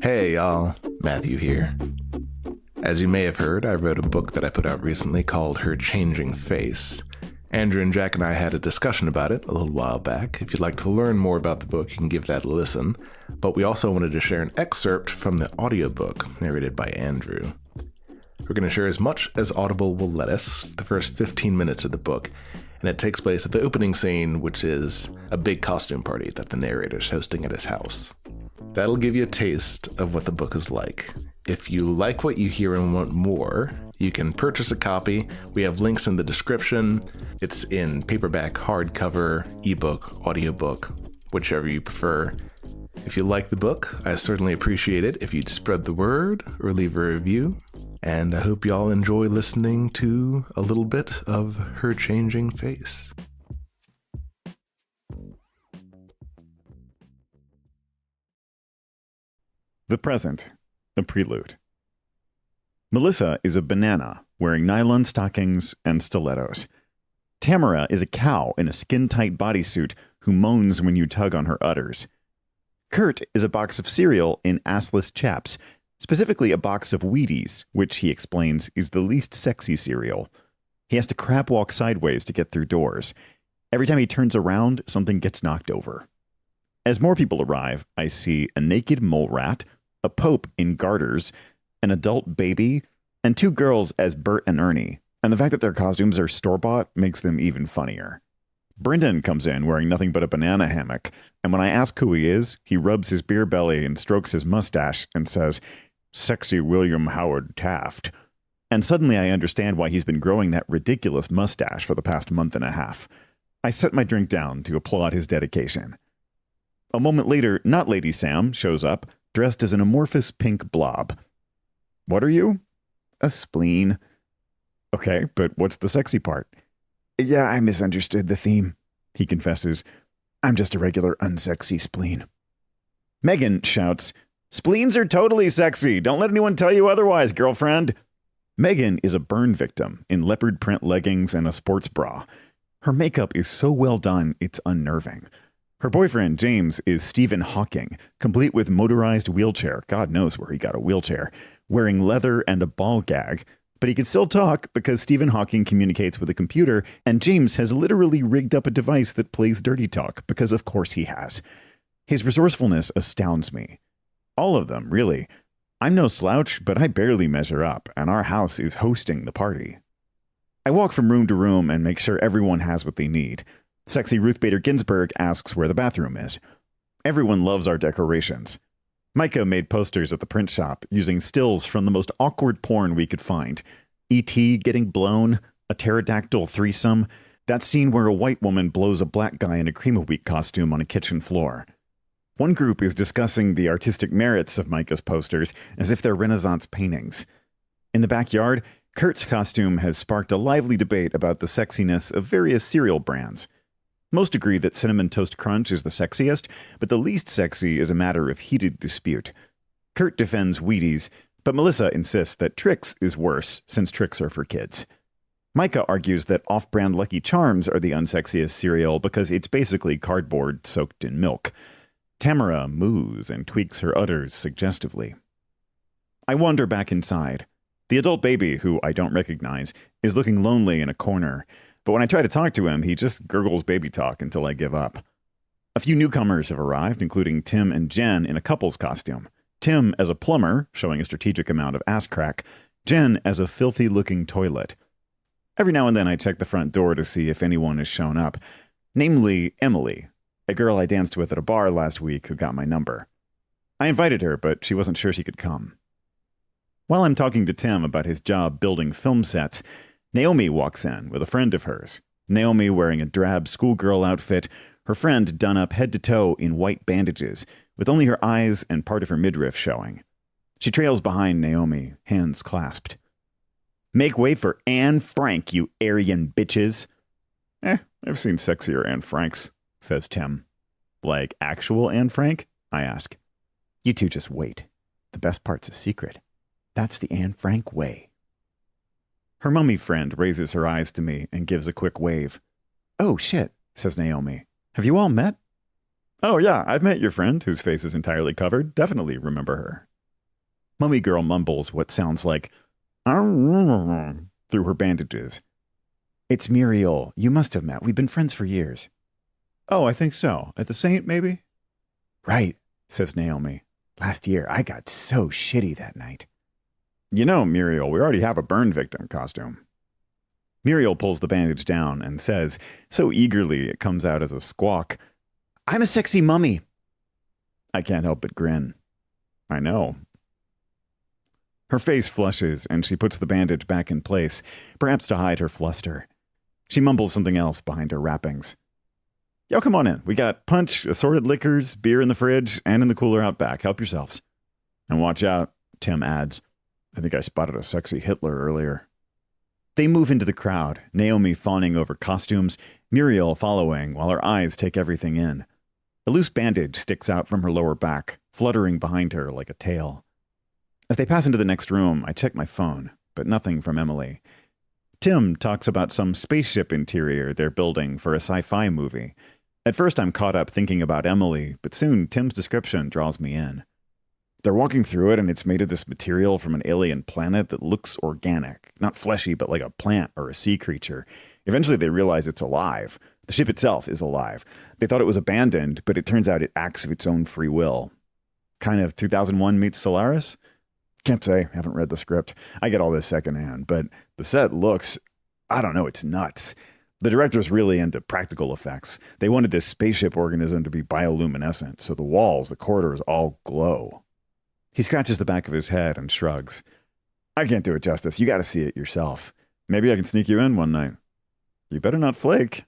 Hey y'all, Matthew here. As you may have heard, I wrote a book that I put out recently called Her Changing Face. Andrew and Jack and I had a discussion about it a little while back. If you'd like to learn more about the book, you can give that a listen. But we also wanted to share an excerpt from the audiobook narrated by Andrew. We're going to share as much as Audible will let us, the first 15 minutes of the book, and it takes place at the opening scene, which is a big costume party that the narrator's hosting at his house. That'll give you a taste of what the book is like. If you like what you hear and want more, you can purchase a copy. We have links in the description. It's in paperback, hardcover, ebook, audiobook, whichever you prefer. If you like the book, I certainly appreciate it if you'd spread the word or leave a review. And I hope y'all enjoy listening to a little bit of Her Changing Face. The present, a prelude. Melissa is a banana wearing nylon stockings and stilettos. Tamara is a cow in a skin-tight bodysuit who moans when you tug on her udders. Kurt is a box of cereal in assless chaps, specifically a box of Wheaties, which he explains is the least sexy cereal. He has to crab walk sideways to get through doors. Every time he turns around, something gets knocked over. As more people arrive, I see a naked mole rat, a pope in garters, an adult baby, and two girls as Bert and Ernie. And the fact that their costumes are store-bought makes them even funnier. Brendan comes in wearing nothing but a banana hammock, and when I ask who he is, he rubs his beer belly and strokes his mustache and says, "Sexy William Howard Taft." And suddenly I understand why he's been growing that ridiculous mustache for the past month and a half. I set my drink down to applaud his dedication. A moment later, not Lady Sam shows up, dressed as an amorphous pink blob. "What are you?" "A spleen." "Okay, but what's the sexy part?" "Yeah, I misunderstood the theme," he confesses. "I'm just a regular unsexy spleen." Megan shouts, "Spleens are totally sexy. Don't let anyone tell you otherwise, girlfriend." Megan is a burn victim in leopard print leggings and a sports bra. Her makeup is so well done, it's unnerving. Her boyfriend, James, is Stephen Hawking, complete with motorized wheelchair. God knows where he got a wheelchair. Wearing leather and a ball gag. But he can still talk because Stephen Hawking communicates with a computer, and James has literally rigged up a device that plays dirty talk, because of course he has. His resourcefulness astounds me. All of them, really. I'm no slouch, but I barely measure up, and our house is hosting the party. I walk from room to room and make sure everyone has what they need. Sexy Ruth Bader Ginsburg asks where the bathroom is. Everyone loves our decorations. Micah made posters at the print shop using stills from the most awkward porn we could find. E.T. getting blown, a pterodactyl threesome, that scene where a white woman blows a black guy in a Cream of Wheat costume on a kitchen floor. One group is discussing the artistic merits of Micah's posters as if they're Renaissance paintings. In the backyard, Kurt's costume has sparked a lively debate about the sexiness of various cereal brands. Most agree that Cinnamon Toast Crunch is the sexiest, but the least sexy is a matter of heated dispute. Kurt defends Wheaties, but Melissa insists that Trix is worse since Trix are for kids. Micah argues that off-brand Lucky Charms are the unsexiest cereal because it's basically cardboard soaked in milk. Tamara moos and tweaks her udders suggestively. I wander back inside. The adult baby, who I don't recognize, is looking lonely in a corner. But when I try to talk to him, he just gurgles baby talk until I give up. A few newcomers have arrived, including Tim and Jen in a couple's costume. Tim as a plumber, showing a strategic amount of ass crack. Jen as a filthy-looking toilet. Every now and then I check the front door to see if anyone has shown up. Namely, Emily, a girl I danced with at a bar last week who got my number. I invited her, but she wasn't sure she could come. While I'm talking to Tim about his job building film sets, Naomi walks in with a friend of hers. Naomi wearing a drab schoolgirl outfit, her friend done up head to toe in white bandages, with only her eyes and part of her midriff showing. She trails behind Naomi, hands clasped. "Make way for Anne Frank, you Aryan bitches." I've seen sexier Anne Franks, says Tim. "Like actual Anne Frank?" I ask. "You two just wait. The best part's a secret. That's the Anne Frank way." Her mummy friend raises her eyes to me and gives a quick wave. "Oh, shit," says Naomi. "Have you all met?" "Oh, yeah, I've met your friend, whose face is entirely covered. Definitely remember her," Mummy girl mumbles what sounds like through her bandages. It's Muriel. You must have met. We've been friends for years. Oh, I think so. At the Saint, maybe? Right, says Naomi. Last year, I got so shitty that night. You know, Muriel, we already have a burn victim costume. Muriel pulls the bandage down and says, so eagerly it comes out as a squawk, I'm a sexy mummy. I can't help but grin. I know. Her face flushes and she puts the bandage back in place, perhaps to hide her fluster. She mumbles something else behind her wrappings. Yo, come on in. We got punch, assorted liquors, beer in the fridge, and in the cooler out back. Help yourselves. And watch out, Tim adds. I think I spotted a sexy Hitler earlier. They move into the crowd, Naomi fawning over costumes, Muriel following while her eyes take everything in. A loose bandage sticks out from her lower back, fluttering behind her like a tail. As they pass into the next room, I check my phone, but nothing from Emily. Tim talks about some spaceship interior they're building for a sci-fi movie. At first I'm caught up thinking about Emily, but soon Tim's description draws me in. They're walking through it and it's made of this material from an alien planet that looks organic. Not fleshy, but like a plant or a sea creature. Eventually they realize it's alive. The ship itself is alive. They thought it was abandoned, but it turns out it acts of its own free will. Kind of 2001 meets Solaris? Can't say, haven't read the script. I get all this secondhand, but the set looks, I don't know, it's nuts. The director's really into practical effects. They wanted this spaceship organism to be bioluminescent, so the walls, the corridors all glow. He scratches the back of his head and shrugs. I can't do it justice. You gotta see it yourself. Maybe I can sneak you in one night. You better not flake.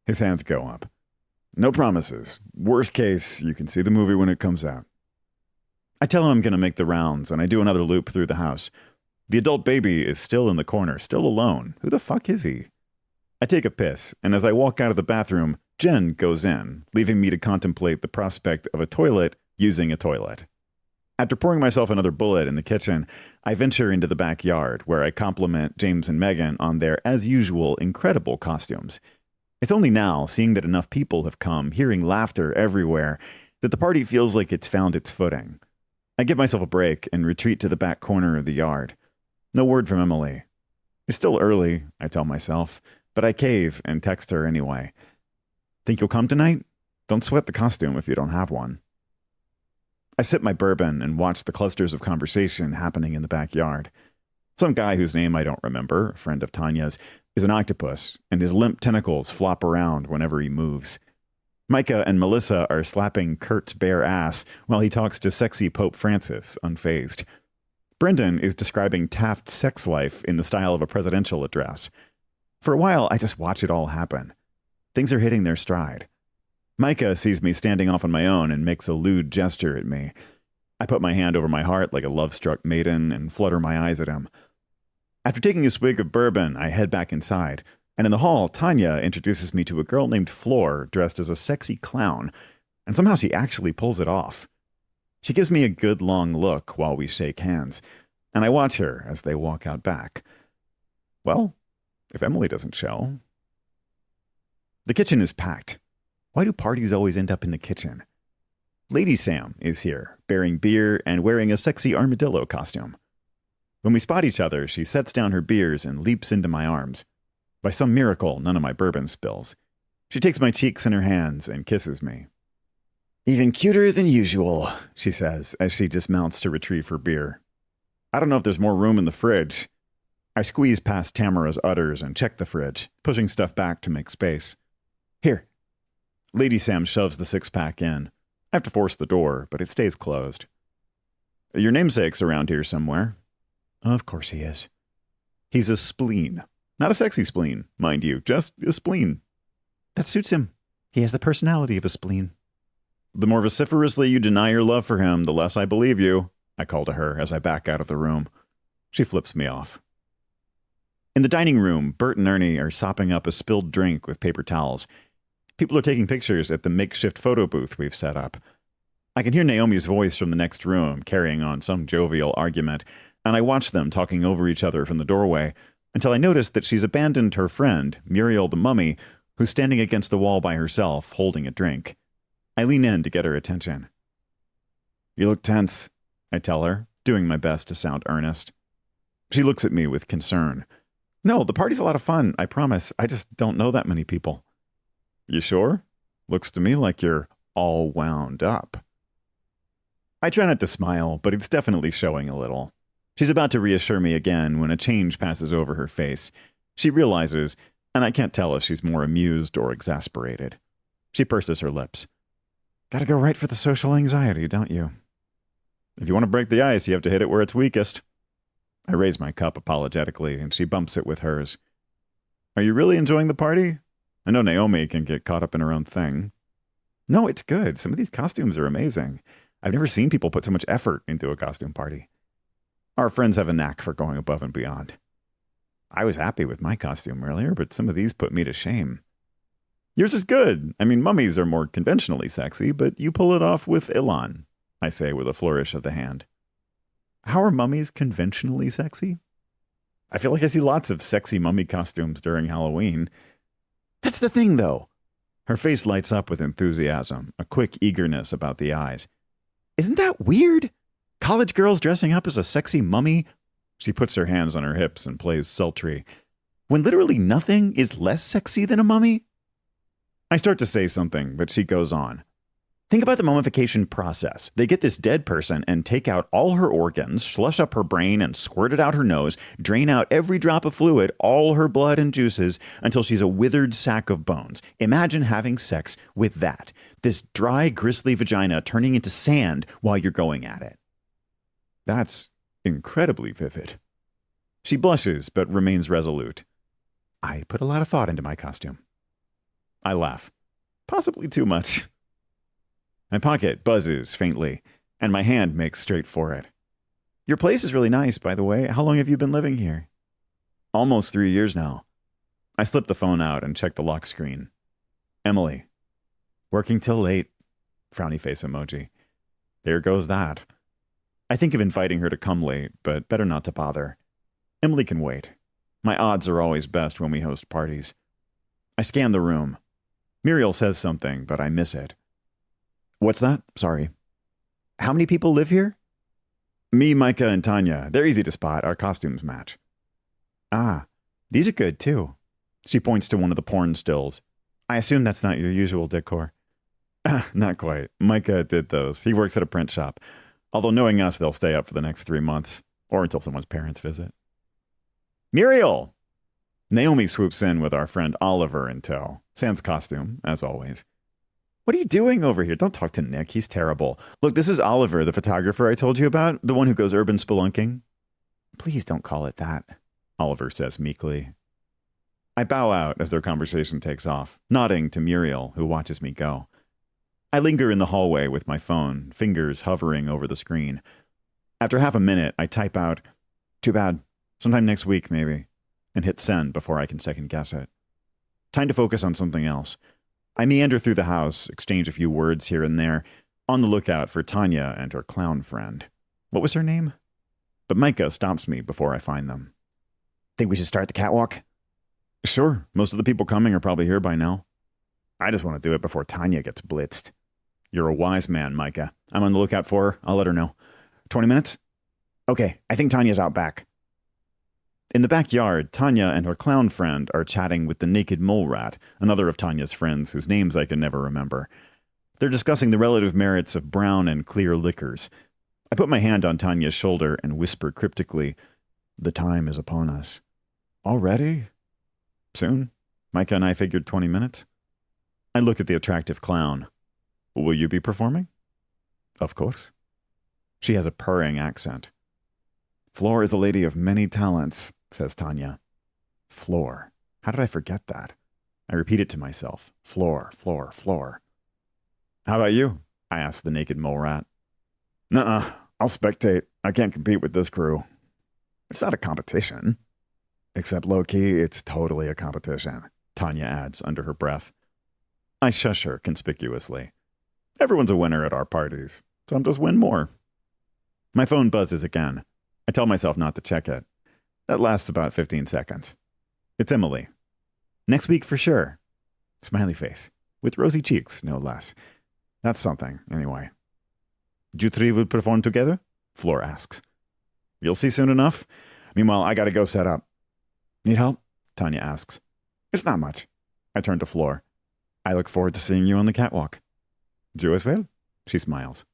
His hands go up. No promises. Worst case, you can see the movie when it comes out. I tell him I'm going to make the rounds, and I do another loop through the house. The adult baby is still in the corner, still alone. Who the fuck is he? I take a piss, and as I walk out of the bathroom, Jen goes in, leaving me to contemplate the prospect of a toilet using a toilet. After pouring myself another bullet in the kitchen, I venture into the backyard, where I compliment James and Megan on their, as usual, incredible costumes. It's only now, seeing that enough people have come, hearing laughter everywhere, that the party feels like it's found its footing. I give myself a break and retreat to the back corner of the yard. No word from Emily. It's still early, I tell myself, but I cave and text her anyway. Think you'll come tonight? Don't sweat the costume if you don't have one. I sip my bourbon and watch the clusters of conversation happening in the backyard. Some guy whose name I don't remember, a friend of Tanya's, is an octopus, and his limp tentacles flop around whenever he moves. Micah and Melissa are slapping Kurt's bare ass while he talks to sexy Pope Francis, unfazed. Brendan is describing Taft's sex life in the style of a presidential address. For a while, I just watch it all happen. Things are hitting their stride. Micah sees me standing off on my own and makes a lewd gesture at me. I put my hand over my heart like a love-struck maiden and flutter my eyes at him. After taking a swig of bourbon, I head back inside, and in the hall, Tanya introduces me to a girl named Flor dressed as a sexy clown, and somehow she actually pulls it off. She gives me a good long look while we shake hands, and I watch her as they walk out back. Well, if Emily doesn't show... The kitchen is packed. Why do parties always end up in the kitchen? Lady Sam is here, bearing beer and wearing a sexy armadillo costume. When we spot each other, she sets down her beers and leaps into my arms. By some miracle, none of my bourbon spills. She takes my cheeks in her hands and kisses me. Even cuter than usual, she says as she dismounts to retrieve her beer. I don't know if there's more room in the fridge. I squeeze past Tamara's udders and check the fridge, pushing stuff back to make space. Here. Lady Sam shoves the six-pack in. I have to force the door, but it stays closed. Your namesake's around here somewhere. Of course he is. He's a spleen. Not a sexy spleen, mind you, just a spleen. That suits him. He has the personality of a spleen. The more vociferously you deny your love for him, the less I believe you, I call to her as I back out of the room. She flips me off. In the dining room, Bert and Ernie are sopping up a spilled drink with paper towels. People are taking pictures at the makeshift photo booth we've set up. I can hear Naomi's voice from the next room carrying on some jovial argument, and I watch them talking over each other from the doorway until I notice that she's abandoned her friend, Muriel the Mummy, who's standing against the wall by herself, holding a drink. I lean in to get her attention. You look tense, I tell her, doing my best to sound earnest. She looks at me with concern. No, the party's a lot of fun, I promise. I just don't know that many people. You sure? Looks to me like you're all wound up. I try not to smile, but it's definitely showing a little. She's about to reassure me again when a change passes over her face. She realizes, and I can't tell if she's more amused or exasperated. She purses her lips. Gotta go right for the social anxiety, don't you? If you want to break the ice, you have to hit it where it's weakest. I raise my cup apologetically, and she bumps it with hers. Are you really enjoying the party? I know Naomi can get caught up in her own thing. No, it's good. Some of these costumes are amazing. I've never seen people put so much effort into a costume party. Our friends have a knack for going above and beyond. I was happy with my costume earlier, but some of these put me to shame. Yours is good. I mean, mummies are more conventionally sexy, but you pull it off with elan, I say with a flourish of the hand. How are mummies conventionally sexy? I feel like I see lots of sexy mummy costumes during Halloween. That's the thing, though. Her face lights up with enthusiasm, a quick eagerness about the eyes. Isn't that weird? College girls dressing up as a sexy mummy? She puts her hands on her hips and plays sultry. When literally nothing is less sexy than a mummy? I start to say something, but she goes on. Think about the mummification process. They get this dead person and take out all her organs, slush up her brain and squirt it out her nose, drain out every drop of fluid, all her blood and juices, until she's a withered sack of bones. Imagine having sex with that. This dry, gristly vagina turning into sand while you're going at it. That's incredibly vivid. She blushes, but remains resolute. I put a lot of thought into my costume. I laugh. Possibly too much. My pocket buzzes faintly, and my hand makes straight for it. Your place is really nice, by the way. How long have you been living here? Almost 3 years now. I slip the phone out and check the lock screen. Emily. Working till late. Frowny face emoji. There goes that. I think of inviting her to come late, but better not to bother. Emily can wait. My odds are always best when we host parties. I scan the room. Muriel says something, but I miss it. What's that? Sorry. How many people live here? Me, Micah, and Tanya. They're easy to spot. Our costumes match. Ah, these are good, too. She points to one of the porn stills. I assume that's not your usual decor. Not quite. Micah did those. He works at a print shop. Although knowing us, they'll stay up for the next 3 months. Or until someone's parents visit. Muriel! Naomi swoops in with our friend Oliver in tow. Sans costume, as always. What are you doing over here? Don't talk to Nick. He's terrible. Look, this is Oliver, the photographer I told you about, the one who goes urban spelunking. Please don't call it that, Oliver says meekly. I bow out as their conversation takes off, nodding to Muriel, who watches me go. I linger in the hallway with my phone, fingers hovering over the screen. After half a minute, I type out, too bad, sometime next week maybe, and hit send before I can second guess it. Time to focus on something else. I meander through the house, exchange a few words here and there, on the lookout for Tanya and her clown friend. What was her name? But Micah stops me before I find them. Think we should start the catwalk? Sure. Most of the people coming are probably here by now. I just want to do it before Tanya gets blitzed. You're a wise man, Micah. I'm on the lookout for her. I'll let her know. 20 minutes? Okay, I think Tanya's out back. In the backyard, Tanya and her clown friend are chatting with the naked mole rat, another of Tanya's friends whose names I can never remember. They're discussing the relative merits of brown and clear liquors. I put my hand on Tanya's shoulder and whisper cryptically, the time is upon us. Already? Soon? Micah and I figured 20 minutes. I look at the attractive clown. Will you be performing? Of course. She has a purring accent. Flor is a lady of many talents, says Tanya. Flor. How did I forget that? I repeat it to myself. Flor, Flor, Flor. How about you? I ask the naked mole rat. Nuh-uh. I'll spectate. I can't compete with this crew. It's not a competition. Except low-key, it's totally a competition, Tanya adds under her breath. I shush her conspicuously. Everyone's a winner at our parties. Some just win more. My phone buzzes again. I tell myself not to check it. That lasts about 15 seconds. It's Emily. Next week for sure. Smiley face. With rosy cheeks, no less. That's something, anyway. You three will perform together? Flor asks. You'll see soon enough. Meanwhile, I gotta go set up. Need help? Tanya asks. It's not much. I turn to Flor. I look forward to seeing you on the catwalk. Du as well? She smiles.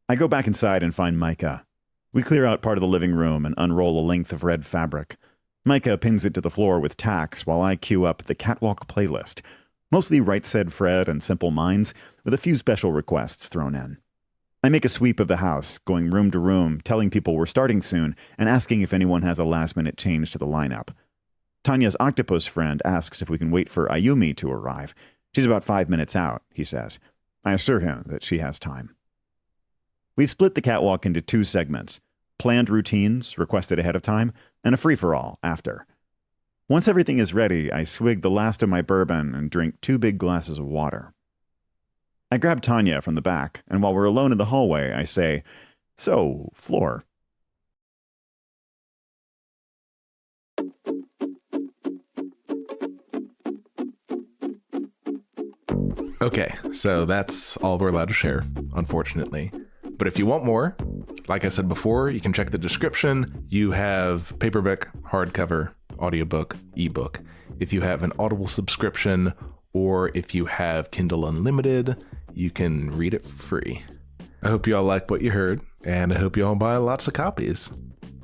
I go back inside and find Micah. We clear out part of the living room and unroll a length of red fabric. Micah pins it to the floor with tacks while I cue up the catwalk playlist. Mostly Right Said Fred and Simple Minds, with a few special requests thrown in. I make a sweep of the house, going room to room, telling people we're starting soon, and asking if anyone has a last-minute change to the lineup. Tanya's octopus friend asks if we can wait for Ayumi to arrive. She's about 5 minutes out, he says. I assure him that she has time. We've split the catwalk into 2 segments, planned routines, requested ahead of time, and a free-for-all after. Once everything is ready, I swig the last of my bourbon and drink 2 big glasses of water. I grab Tanya from the back, and while we're alone in the hallway, I say, So, Flor. Okay, so that's all we're allowed to share, unfortunately. But if you want more, like I said before, you can check the description. You have paperback, hardcover, audiobook, ebook. If you have an Audible subscription, or if you have Kindle Unlimited, you can read it for free. I hope you all like what you heard, and I hope you all buy lots of copies.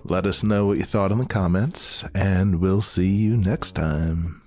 Let us know what you thought in the comments, and we'll see you next time.